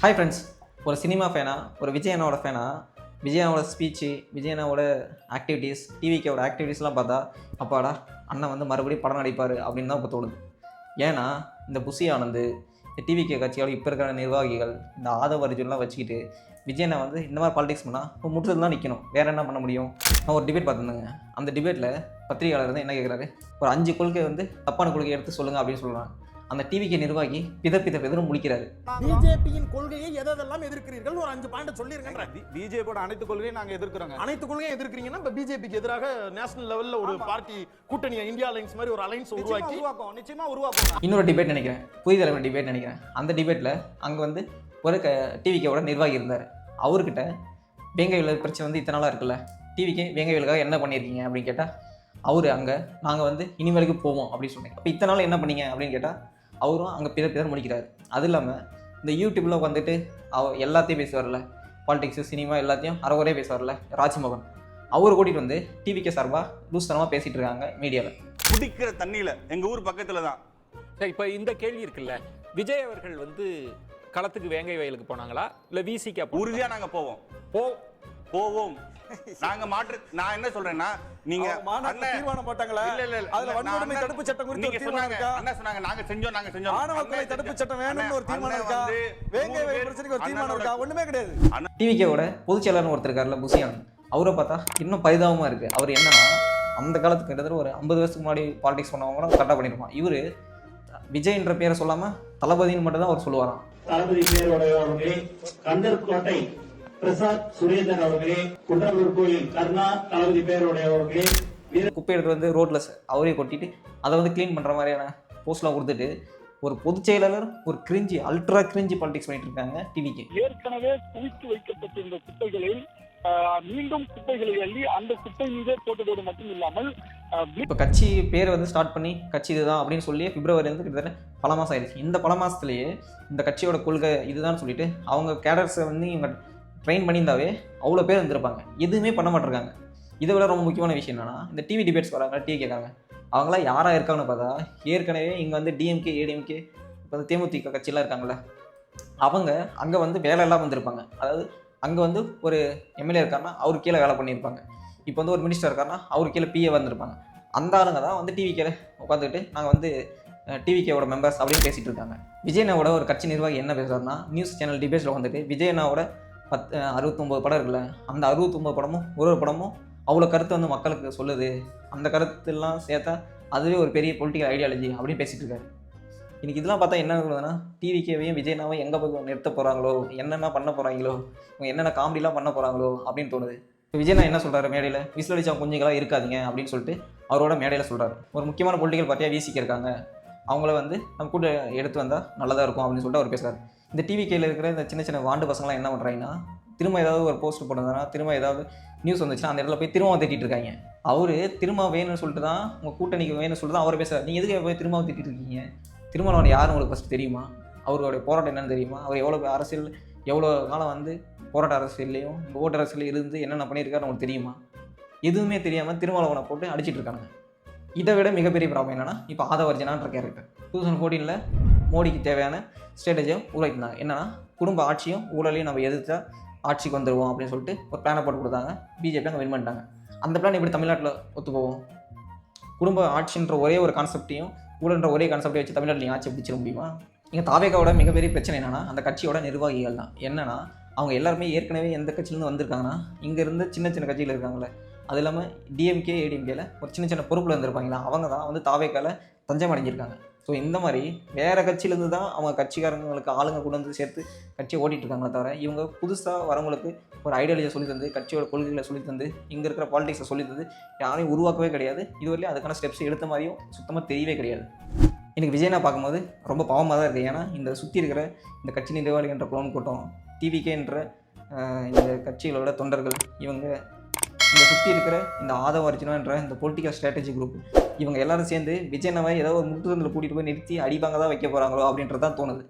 Hi friends, ஒரு cinema ஃபேனா, ஒரு விஜயனோட ஃபேனா, விஜயனோட ஸ்பீச்சு, விஜயனோட ஆக்டிவிட்டீஸ், டிவிக்கோட ஆக்டிவிட்டீஸ்லாம் பார்த்தா அப்பாடா அண்ணன் வந்து மறுபடியும் படம் நடிப்பார் அப்படின்னு தான் இப்போ தோணுது. ஏன்னா இந்த புஷி ஆனந்த், இந்த டிவிகே கட்சியோட இப்போ இருக்கிற நிர்வாகிகள், இந்த ஆதவ அர்ஜுன்லாம் வச்சுக்கிட்டு விஜயனை வந்து இந்த மாதிரி பாலிடிக்ஸ் பண்ணால் இப்போ முற்றுதல் தான் நிற்கணும். வேறு என்ன பண்ண முடியும்? நான் ஒரு டிபேட் பார்த்துருந்தேங்க. அந்த டிபேட்டில் பத்திரிகையாளர் வந்து என்ன கேட்குறாரு, ஒரு 5 கொள்கை வந்து தப்பான கொள்கை எடுத்து சொல்லுங்கள் அப்படின்னு சொல்கிறாங்க. அந்த டிவிக்கு நிர்வாகி பிதறும் முடிக்கிறாரு. பிஜேபியின் கொள்கையை எதெல்லாம் எதிர்க்கிறீர்கள் ஒரு 5 பாயிண்ட் சொல்லிருங்க. பிஜேபியோட அனைத்து கொள்கையும் நாங்க எதிர்க்கிறோங்க. அனைத்து கொள்கையும் எதிர்க்கிறீங்கன்னா இப்ப பிஜேபிக்கு எதிராக நேஷனல் லெவல்ல ஒரு பார்ட்டி கூட்டணி, இந்தியா அலைன்ஸ் மாதிரி ஒரு அலைன்ஸ் உருவாக்கி நிச்சயமா உருவாக்கும். இன்னொரு டிபேட் நினைக்கிறேன், புதிய தலைவர் டிபேட் நினைக்கிறேன். அந்த டிபேட்ல அங்க வந்து ஒரு டிவிக்கோட நிர்வாகி இருந்தார். அவர்கிட்ட வேங்கை வேல் பிரச்சனை வந்து இத்தனை நாளா இருக்குல்ல, டிவிக்கு வேங்கை வேலுக்காக என்ன பண்ணியிருக்கீங்க அப்படின்னு கேட்டால் அவரு அங்கே நாங்கள் வந்து இனிமேலுக்கு போவோம் அப்படின்னு சொன்னேன். அப்போ இத்தனை நாள் என்ன பண்ணீங்க அப்படின்னு கேட்டால் அவரும் அங்கே பிதர் முடிக்கிறாரு. அது இல்லாமல் இந்த யூடியூப்பில் வந்துட்டு எல்லாத்தையும் பேசுவார்ல, பாலிடிக்ஸு, சினிமா எல்லாத்தையும் அறகுறையே பேசுவார்ல ராஜ்மோகன், அவர் கூட்டிகிட்டு வந்து டிவிக்கு சார்பாக லூஸ்தனமாக பேசிகிட்டு இருக்காங்க மீடியாவில். குடிக்கிற தண்ணியில் எங்கள் ஊர் பக்கத்தில் தான். சரி, இப்போ இந்த கேள்வி இருக்குல்ல, விஜய் அவர்கள் வந்து களத்துக்கு வேங்கை வயலுக்கு போனாங்களா இல்லை விசிகா? உறுதியாக நாங்கள் போவோம். நாங்க நான் என்ன சொல்றேன்னா, நீங்க தீர்மானம் போட்டாங்களா? இல்ல அதுல வன்கொடுமை தடுப்பு சட்டம் குறித்து ஒரு தீர்மானம் இருக்கா? என்ன சொன்னாங்க? நாங்க செஞ்சோம். ஆணவ கொலை தடுப்பு சட்டம் வேணும்னு ஒரு தீர்மானம் இருக்கா? வேங்கை வயல் பிரச்சனைக்கு ஒரு தீர்மானம் இருக்கா? ஒண்ணுமே கிடையாது. டிவிக்கோட பொதுச் செயலாளர்னு ஒருத்தர் இருக்காருல்ல, புஷி ஆனந்த், அவரை பார்த்தா இன்னும் பரிதாபமா இருக்கு. அவர் என்னன்னா, அந்த காலத்துக்கு கிட்டத்தட்ட ஒரு 50 வருஷத்துக்கு முன்னாடி பாலிடிக்ஸ் பண்ணவங்க கூட கரெக்டாக பண்ணியிருப்பான். இவரு விஜய்ன்ற பேரை சொல்லாம தளபதினு மட்டும் தான் அவர் சொல்லுவாராம். தளபதி பேருடையவர்களே, கந்தர்கோட்டை பிரசாத் சுரேந்தர் அவர்களே, குன்றத்தூர் கோயில் கர்ணா தளபதி பேருடையவர்களே, குப்பை எடுத்து வந்து ரோட்ல அவரே கொட்டிட்டு அதை வந்து கிளீன் பண்ற மாதிரியான போஸ்ட்லாம் கொடுத்துட்டு ஒரு பொதுச் செயலாளர் ஒரு கிரிஞ்சி, அல்ட்ரா கிரிஞ்சி பாலிடிக்ஸ் பண்ணிட்டு இருக்காங்க டிவிக்கு. ஏற்கனவே குவித்து வைக்கப்பட்டிருந்த குப்பைகளில் மீண்டும் குப்பைகளை அள்ளி அந்த குப்பை மீதே போட்டதோடு மட்டும் இல்லாமல் இப்போ கட்சி பேரை வந்து ஸ்டார்ட் பண்ணி கட்சி இதுதான் அப்படின்னு சொல்லி பிப்ரவரிலேருந்து கிட்டத்தட்ட பல மாதம் ஆயிடுச்சு. இந்த பல மாதத்துலேயே இந்த கட்சியோட கொள்கை இதுதான் சொல்லிட்டு அவங்க கேடர்ஸை வந்து இவங்க ட்ரெயின் பண்ணியிருந்தாவே அவ்வளோ பேர் வந்துருப்பாங்க. எதுவுமே பண்ண மாட்டிருக்காங்க. இதை விட ரொம்ப முக்கியமான விஷயம் என்னன்னா, இந்த டிவி டிபேட்ஸ் வராங்க, டிவி கேட்குறாங்க, அவங்களாம் யாராக இருக்காங்கன்னு பார்த்தா ஏற்கனவே இங்கே வந்து டிஎம்கே, ஏடிஎம்கே, இப்போ வந்து தேமுதிக கட்சியெலாம் இருக்காங்களே, அவங்க அங்கே வந்து வேலையெல்லாம் வந்திருப்பாங்க. அதாவது அங்கே வந்து ஒரு எம்எல்ஏ இருக்காருன்னா அவர் கீழே வேலை பண்ணியிருப்பாங்க. இப்போ வந்து ஒரு மினிஸ்டர் இருக்காருன்னா அவர் கீழே பிஏ வந்திருப்பாங்க. அந்த ஆளுங்க தான் வந்து டிவிக்கே உட்காந்துக்கிட்டு நாங்கள் வந்து டிவிக்கேவோட மெம்பர்ஸ் அப்படின்னு பேசிகிட்டு இருக்காங்க. விஜயனாவோட ஒரு கட்சி நிர்வாகி என்ன பேசுகிறாருன்னா, நியூஸ் சேனல் டிபேட்ஸில் வந்துட்டு விஜயனாவோட 69 படம் இருக்குல்ல, அந்த 69 படமும் ஒரு படமும் அவ்வளோ கருத்து வந்து மக்களுக்கு சொல்லுது, அந்த கருத்துலாம் சேர்த்தா அதுவே ஒரு பெரிய பொலிட்டிக்கல் ஐடியாலஜி அப்படின்னு பேசிகிட்டு இருக்காரு. இன்றைக்கி இதெல்லாம் பார்த்தா என்ன இருக்குதுன்னா, டிவிக்கேவையும் விஜயனாவும் எங்கே போய் நிறுத்த போகிறாங்களோ, என்னென்ன பண்ண போகிறாங்களோ, இவங்க என்னென்ன காமெடிலாம் பண்ண போகிறாங்களோ அப்படின்னு தோணுது. இப்போ விஜயனா என்ன சொல்கிறாரு மேடையில், விசிலடிச்சா குஞ்சுங்களாக இருக்காதிங்க அப்படின்னு சொல்லிட்டு அவரோட மேடையில் சொல்கிறாரு. ஒரு முக்கியமான பொலிட்டிக்கல் பார்ட்டியாக விசிக்க இருக்காங்க, அவங்கள வந்து நம்ம கூட எடுத்து வந்தால் நல்லதாக இருக்கும் அப்படின்னு சொல்லிட்டு அவர் பேசுகிறார். இந்த டிவிக்கேயில் இருக்கிற இந்த சின்ன சின்ன வாண்டு பசங்களாம் என்ன பண்ணுறாங்கன்னா, திரும்ப ஏதாவது ஒரு போஸ்ட் போட்டிருந்தாங்கன்னா, திரும்ப ஏதாவது நியூஸ் வந்துச்சுன்னா அந்த இடத்துல போய் திரும்ப திட்டிகிட்டு இருக்காங்க. அவர் திரும்ப வேணும்னு சொல்லிட்டு தான், உங்கள் கூட்டணிக்கு வேணும்னு சொல்லிட்டு தான் அவர் பேசுகிறார். நீங்கள் எதுக்கு போய் திரும்ப திட்டிகிட்டு இருக்கீங்க? திருமணம் யார் உங்களுக்கு ஃபஸ்ட்டு தெரியுமா? அவருடைய போராட்டம் என்னன்னு தெரியுமா? அவர் எவ்வளோ காலம் வந்து போராட்ட அரசியல்லையும் ஓட்டு அரசியலையும் இருந்து என்னென்ன பண்ணியிருக்காரு உங்களுக்கு தெரியுமா? எதுவுமே தெரியாமல் திருமணவனை போட்டு அடிச்சிட்டு இருக்காங்க. இதை விட மிகப்பெரிய ப்ராப்ளம் என்னன்னா, இப்போ ஆதவ அர்ஜுனான்ற கேரக்டர் 2014 மோடிக்கு தேவையான ஸ்ட்ராட்டஜியை உருவாக்கினாங்க. என்னன்னா, குடும்ப ஆட்சியும் ஊழலையும் நம்ம எதிர்த்தா ஆட்சிக்கு வந்துடுவோம் அப்படின்னு சொல்லிட்டு ஒரு பிளானை போட்டு கொடுத்தாங்க. பிஜேபி அங்கே வின் பண்ணிட்டாங்க. அந்த பிளான் எப்படி தமிழ்நாட்டில் ஒத்து போவோம்? குடும்ப ஆட்சின்ற ஒரே ஒரு கான்செப்டையும் ஊழல்ன்ற ஒரே கான்செப்டை வச்சு தமிழ்நாட்டில் நீங்கள் ஆட்சி பிடிச்சிட முடியுமா? இங்கே தாவேகாவோட மிகப்பெரிய பிரச்சனை என்னன்னா, அந்த கட்சியோட நிர்வாகிகள் தான். என்னன்னா, அவங்க எல்லாருமே ஏற்கனவே எந்த கட்சியிலேருந்து வந்திருக்காங்கன்னா, இங்கேருந்து சின்ன சின்ன கட்சியில் இருக்காங்களே, அது இல்லாமல் டிஎம்கே, ஏடிஎம்கேல ஒரு சின்ன சின்ன பொறுப்பில் இருந்திருப்பாங்களா, அவங்க தான் வந்து தாவேகால தஞ்சம் அடைஞ்சிருக்காங்க. ஸோ இந்த மாதிரி வேறு கட்சியிலேருந்து தான் அவங்க கட்சிக்காரங்களுக்கு ஆளுங்க கொண்டு வந்து சேர்த்து கட்சியை ஓட்டிகிட்டு இருக்காங்களே தவிர, இவங்க புதுசாக வரவங்களுக்கு ஒரு ஐடியாலஜியை சொல்லி தந்து, கட்சியோட கொள்கைகளை சொல்லி தந்து, இங்கே இருக்கிற பாலிடிக்ஸை சொல்லி தந்து யாரையும் உருவாக்கவே கிடையாது. இதுவரையிலும் அதுக்கான ஸ்டெப்ஸ் எடுத்த மாதிரியும் சுத்தமாக தெரியவே கிடையாது. எனக்கு விஜயனா பார்க்கும்போது ரொம்ப பாவமாக தான் இருக்குது. ஏன்னா இந்த சுற்றி இருக்கிற இந்த கட்சி நிர்வாகிகள்ன்ற குளோன் கூட்டம், டிவிகேன்ற இந்த கட்சிகளோட தொண்டர்கள், இவங்க இந்த சுற்றி இருக்கிற இந்த ஆதவ அர்ஜுனான்ற இந்த பொலிட்டிக்கல் ஸ்ட்ராட்டஜி குரூப், இவங்க எல்லாரும் சேர்ந்து விஜயனாவை ஏதோ ஒரு முட்டுதலில் கூட்டிகிட்டு போய் நிறுத்தி அடிப்பாங்க தான் வைக்க போகிறாங்களோ அப்படின்றது தான் தோணுது.